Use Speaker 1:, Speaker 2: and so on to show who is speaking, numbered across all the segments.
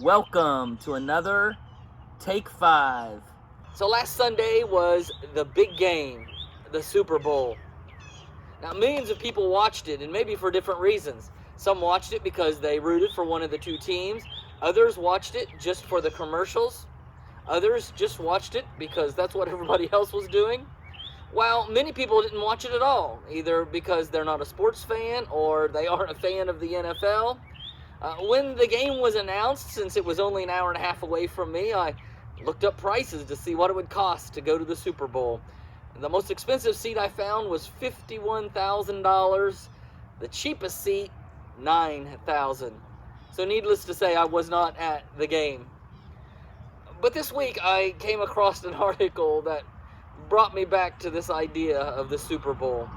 Speaker 1: Welcome to another Take 5.
Speaker 2: So last Sunday was the big game, the Super Bowl. Now millions of people watched it, and maybe for different reasons. Some watched it because they rooted for one of the two teams. Others watched it just for the commercials. Others just watched it because that's what everybody else was doing. While many people didn't watch it at all, either because they're not a sports fan or they aren't a fan of the NFL. When the game was announced, since it was only an hour and a half away from me, I looked up prices to see what it would cost to go to the Super Bowl. The most expensive seat I found was $51,000. The cheapest seat, $9,000. So needless to say, I was not at the game. But this week I came across an article that brought me back to this idea of the Super Bowl.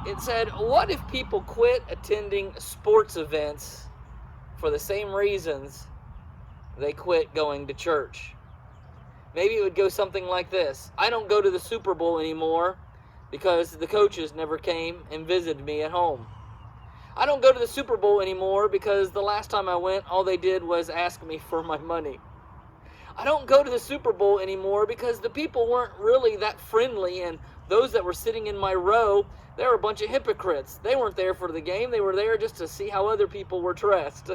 Speaker 2: It said, what if people quit attending sports events for the same reasons they quit going to church? Maybe it would go something like this. I don't go to the Super Bowl anymore because the coaches never came and visited me at home. I don't go to the Super Bowl anymore because the last time I went, all they did was ask me for my money. I don't go to the Super Bowl anymore because the people weren't really that friendly, and those that were sitting in my row, they were a bunch of hypocrites. They weren't there for the game. They were there just to see how other people were dressed.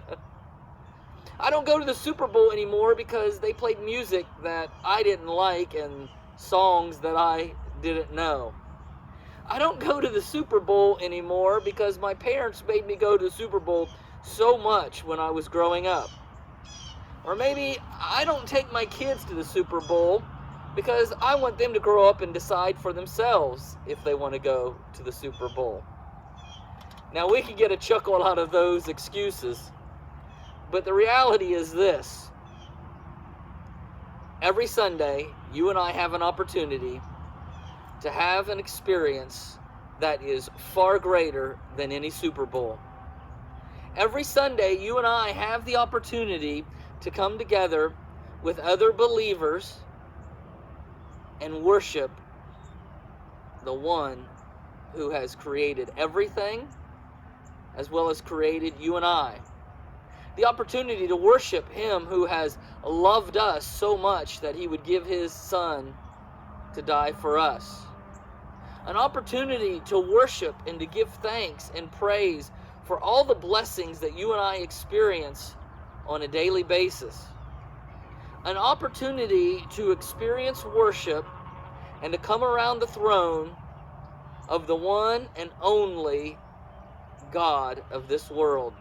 Speaker 2: I don't go to the Super Bowl anymore because they played music that I didn't like and songs that I didn't know. I don't go to the Super Bowl anymore because my parents made me go to the Super Bowl so much when I was growing up. Or maybe I don't take my kids to the Super Bowl because I want them to grow up and decide for themselves if they want to go to the Super Bowl. Now, we can get a chuckle out of those excuses, but the reality is this. Every Sunday, you and I have an opportunity to have an experience that is far greater than any Super Bowl. Every Sunday, you and I have the opportunity to come together with other believers and worship the one who has created everything, as well as created you and I. The opportunity to worship him who has loved us so much that he would give his son to die for us. An opportunity to worship and to give thanks and praise for all the blessings that you and I experience on a daily basis. An opportunity to experience worship and to come around the throne of the one and only God of this world,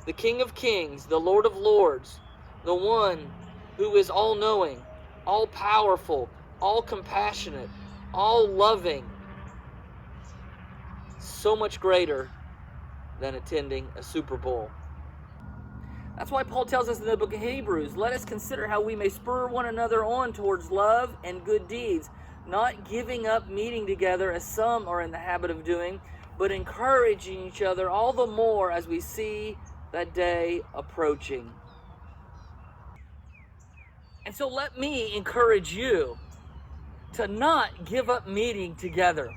Speaker 2: the King of Kings, the Lord of Lords, the one who is all-knowing, all-powerful, all-compassionate, all-loving, so much greater than attending a Super Bowl. That's why Paul tells us in the book of Hebrews, let us consider how we may spur one another on towards love and good deeds, not giving up meeting together as some are in the habit of doing, but encouraging each other all the more as we see that day approaching. And so let me encourage you to not give up meeting together,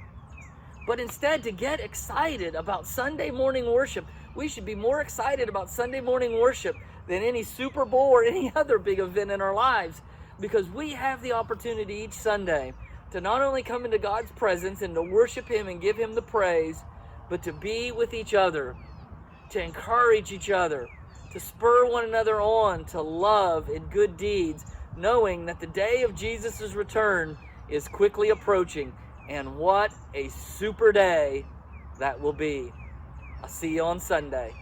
Speaker 2: but instead to get excited about Sunday morning worship. We should be more excited about Sunday morning worship than any Super Bowl or any other big event in our lives, because we have the opportunity each Sunday to not only come into God's presence and to worship him and give him the praise, but to be with each other, to encourage each other, to spur one another on to love and good deeds, knowing that the day of Jesus' return is quickly approaching. And what a super day that will be. I'll see you on Sunday.